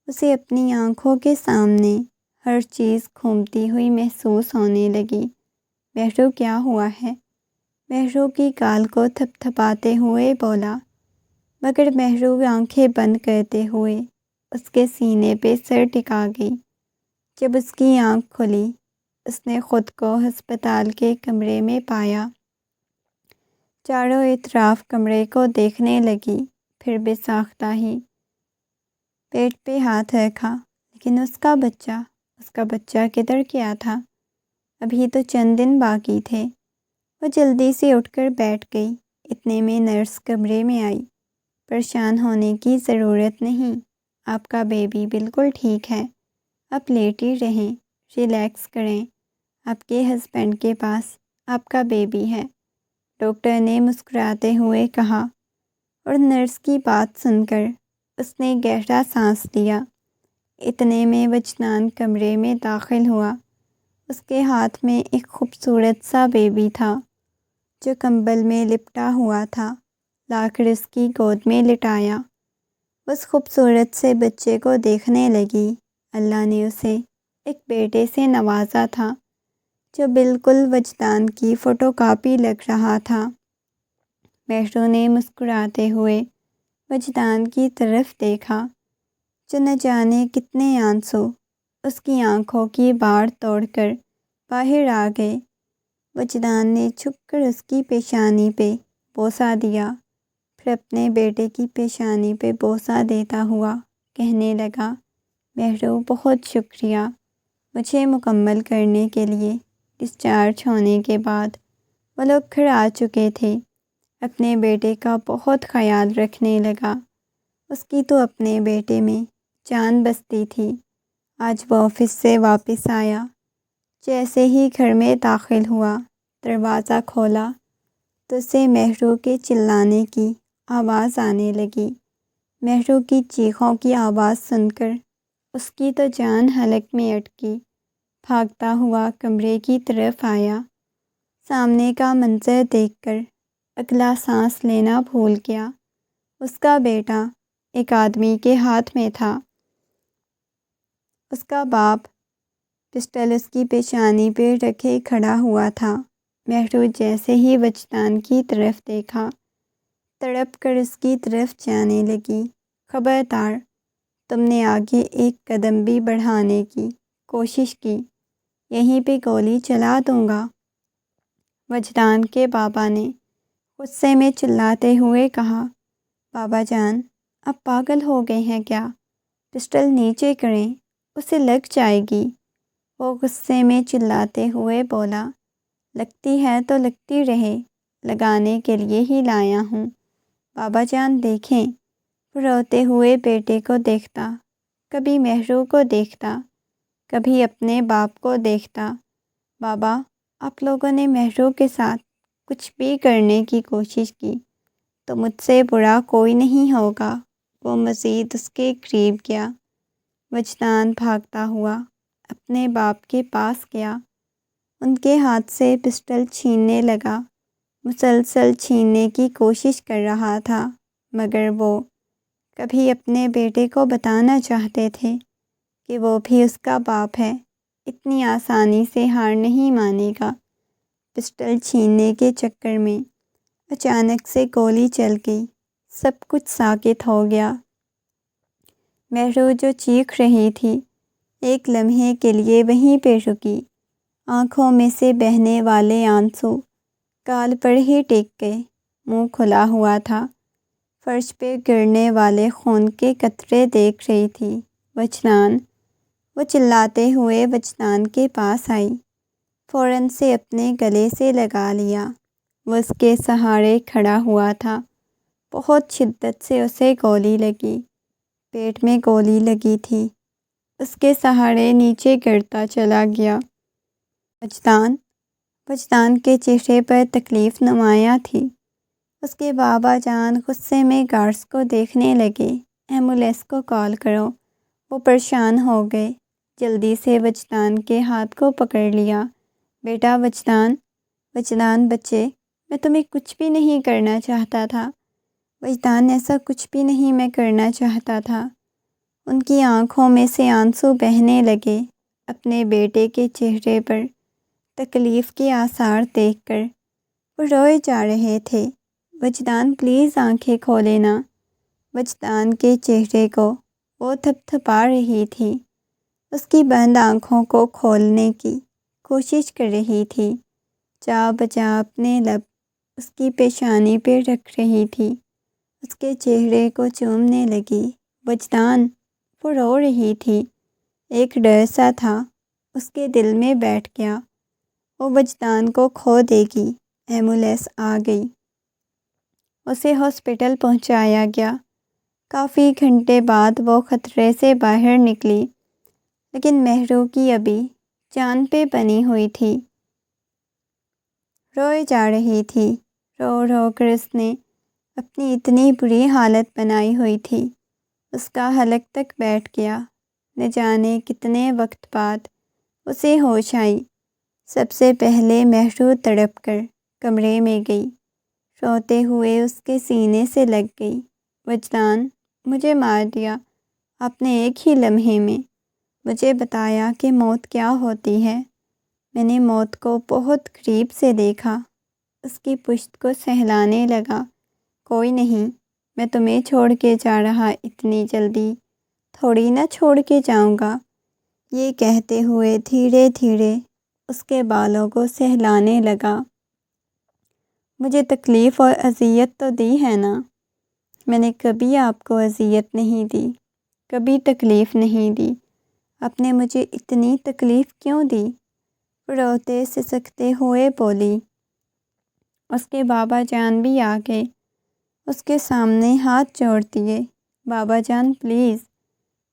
Speaker 1: اسے اپنی آنکھوں کے سامنے ہر چیز گھومتی ہوئی محسوس ہونے لگی۔ مہرو کیا ہوا ہے؟ مہرو کی گال کو تھپ تھپاتے ہوئے بولا، مگر مہرو آنکھیں بند کرتے ہوئے اس کے سینے پہ سر ٹکا گئی۔ جب اس کی آنکھ کھلی، اس نے خود کو ہسپتال کے کمرے میں پایا۔ چاروں اطراف کمرے کو دیکھنے لگی، پھر بے ساختہ ہی پیٹ پہ ہاتھ رکھا، لیکن اس کا بچہ کدھر گیا تھا؟ ابھی تو چند دن باقی تھے۔ وہ جلدی سے اٹھ کر بیٹھ گئی۔ اتنے میں نرس کمرے میں آئی۔ پریشان ہونے کی ضرورت نہیں، آپ کا بیبی بالکل ٹھیک ہے، آپ لیٹ ہی رہیں، ریلیکس کریں، آپ کے ہسبینڈ کے پاس آپ کا بیبی ہے، ڈاکٹر نے مسکراتے ہوئے کہا، اور نرس کی بات سن کر اس نے گہرا سانس لیا۔ اتنے میں وجدان کمرے میں داخل ہوا۔ اس کے ہاتھ میں ایک خوبصورت سا بیبی تھا جو کمبل میں لپٹا ہوا تھا۔ لا کر اس کی گود میں لٹایا، اس خوبصورت سے بچے کو دیکھنے لگی۔ اللہ نے اسے ایک بیٹے سے نوازا تھا جو بالکل وجدان کی فوٹو کاپی لگ رہا تھا۔ مہرو نے مسکراتے ہوئے وجدان کی طرف دیکھا، جو نہ جانے کتنے آنسو اس کی آنکھوں کی باڑ توڑ کر باہر آ گئے۔ وجدان نے چھپ کر اس کی پیشانی پہ بوسہ دیا، پھر اپنے بیٹے کی پیشانی پہ بوسہ دیتا ہوا کہنے لگا، مہرو بہت شکریہ۔ مجھے مکمل کرنے کے لیے ڈسچارج ہونے کے بعد وہ لوگ گھر آ چکے تھے۔ اپنے بیٹے کا بہت خیال رکھنے لگا۔ اس کی تو اپنے بیٹے میں جان بستی تھی۔ آج وہ آفس سے واپس آیا، جیسے ہی گھر میں داخل ہوا، دروازہ کھولا تو اسے مہرو کے چلانے کی آواز آنے لگی۔ مہرو کی چیخوں کی آواز سن کر اس کی تو جان حلق میں اٹکی۔ بھاگتا ہوا کمرے کی طرف آیا، سامنے کا منظر دیکھ کر اگلا سانس لینا بھول گیا۔ اس کا بیٹا ایک آدمی کے ہاتھ میں تھا۔ اس کا باپ پسٹل اس کی پیشانی پہ رکھے کھڑا ہوا تھا۔ مہرو جیسے ہی وجدان کی طرف دیکھا، تڑپ کر اس کی طرف جانے لگی۔ خبردار، تم نے آگے ایک قدم بھی بڑھانے کی کوشش کی، یہیں پہ گولی چلا دوں گا۔ وجدان کے بابا نے غصے میں چلاتے ہوئے کہا، بابا جان، آپ پاگل ہو گئے ہیں کیا؟ پسٹل نیچے کریں، اسے لگ جائے گی۔ وہ غصے میں چلاتے ہوئے بولا، لگتی ہے تو لگتی رہے، لگانے کے لیے ہی لایا ہوں۔ بابا جان دیکھیں، روتے ہوئے بیٹے کو دیکھتا، کبھی مہرو کو دیکھتا، کبھی اپنے باپ کو دیکھتا۔ بابا، آپ لوگوں نے مہرو کے ساتھ کچھ بھی کرنے کی کوشش کی تو مجھ سے برا کوئی نہیں ہوگا۔ وہ مزید اس کے قریب گیا۔ وجدان بھاگتا ہوا اپنے باپ کے پاس گیا، ان کے ہاتھ سے پسٹل چھیننے لگا، مسلسل چھیننے کی کوشش کر رہا تھا، مگر وہ کبھی اپنے بیٹے کو بتانا چاہتے تھے کہ وہ بھی اس کا باپ ہے، اتنی آسانی سے ہار نہیں مانے گا۔ پسٹل چھیننے کے چکر میں اچانک سے گولی چل گئی، سب کچھ ساکت ہو گیا۔ مہرو جو چیخ رہی تھی ایک لمحے کے لیے وہیں پہ رکی، آنکھوں میں سے بہنے والے آنسو گال پر ہی ٹک گئے، منہ کھلا ہوا تھا، فرش پہ گرنے والے خون کے قطرے دیکھ رہی تھی۔ وجدان، وہ چلاتے ہوئے وجدان کے پاس آئی، فوراً سے اپنے گلے سے لگا لیا۔ وہ اس کے سہارے کھڑا ہوا تھا، بہت شدت سے اسے گولی لگی، پیٹ میں گولی لگی تھی، اس کے سہارے نیچے گرتا چلا گیا۔ وجدان کے چہرے پر تکلیف نمایاں تھی۔ اس کے بابا جان غصے میں گارڈز کو دیکھنے لگے، ایمبولینس کو کال کرو۔ وہ پریشان ہو گئے، جلدی سے وجدان کے ہاتھ کو پکڑ لیا۔ بیٹا وجدان بچے، میں تمہیں کچھ بھی نہیں کرنا چاہتا تھا۔ وجدان، ایسا کچھ بھی نہیں میں کرنا چاہتا تھا۔ ان کی آنکھوں میں سے آنسو بہنے لگے، اپنے بیٹے کے چہرے پر تکلیف کے آثار دیکھ کر وہ روئے جا رہے تھے۔ وجدان پلیز آنکھیں کھولے نا۔ وجدان کے چہرے کو وہ تھپ تھپا رہی تھی، اس کی بند آنکھوں کو کھولنے کی کوشش کر رہی تھی، جا بجا اپنے لب اس کی پیشانی پہ رکھ رہی تھی، اس کے چہرے کو چومنے لگی۔ وجدان، وہ رو رہی تھی، ایک ڈر سا تھا اس کے دل میں بیٹھ گیا، وہ وجدان کو کھو دے گی۔ ایمبولینس آ گئی، اسے ہاسپٹل پہنچایا گیا۔ کافی گھنٹے بعد وہ خطرے سے باہر نکلی، لیکن مہرو کی ابھی جان پہ بنی ہوئی تھی، روئے جا رہی تھی، رو رو کر اس نے اپنی اتنی بری حالت بنائی ہوئی تھی، اس کا حلق تک بیٹھ گیا۔ نہ جانے کتنے وقت بعد اسے ہوش آئی۔ سب سے پہلے مہرو تڑپ کر کمرے میں گئی، روتے ہوئے اس کے سینے سے لگ گئی۔ وجدان، مجھے مار دیا آپ نے ایک ہی لمحے میں، مجھے بتایا کہ موت کیا ہوتی ہے۔ میں نے موت کو بہت قریب سے دیکھا، اس کی پشت کو سہلانے لگا۔ کوئی نہیں، میں تمہیں چھوڑ کے جا رہا، اتنی جلدی تھوڑی نہ چھوڑ کے جاؤں گا۔ یہ کہتے ہوئے دھیرے دھیرے اس کے بالوں کو سہلانے لگا۔ مجھے تکلیف اور اذیت تو دی ہے نا؟ میں نے کبھی آپ کو اذیت نہیں دی، کبھی تکلیف نہیں دی، آپ نے مجھے اتنی تکلیف کیوں دی؟ روتے سسکتے ہوئے بولی۔ اس کے بابا جان بھی آ گئے، اس کے سامنے ہاتھ جوڑ دیے۔ بابا جان پلیز،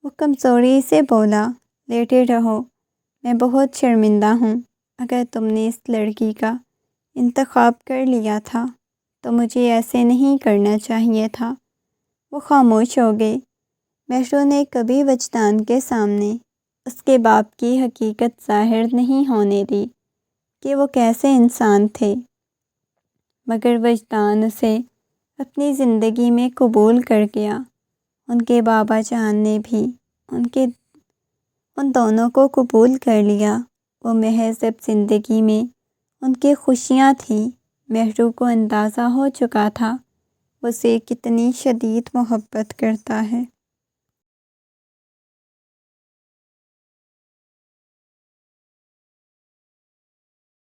Speaker 1: وہ کمزوری سے بولا، لیٹے رہو، میں بہت شرمندہ ہوں، اگر تم نے اس لڑکی کا انتخاب کر لیا تھا تو مجھے ایسے نہیں کرنا چاہیے تھا۔ وہ خاموش ہو گئے۔ مہرو نے کبھی وجدان کے سامنے اس کے باپ کی حقیقت ظاہر نہیں ہونے دی کہ وہ کیسے انسان تھے، مگر وجدان اسے اپنی زندگی میں قبول کر گیا۔ ان کے بابا جان نے بھی ان دونوں کو قبول کر لیا۔ وہ محض اب زندگی میں ان کی خوشیاں تھیں۔ مہرو کو اندازہ ہو چکا تھا وہ اسے کتنی شدید محبت کرتا ہے۔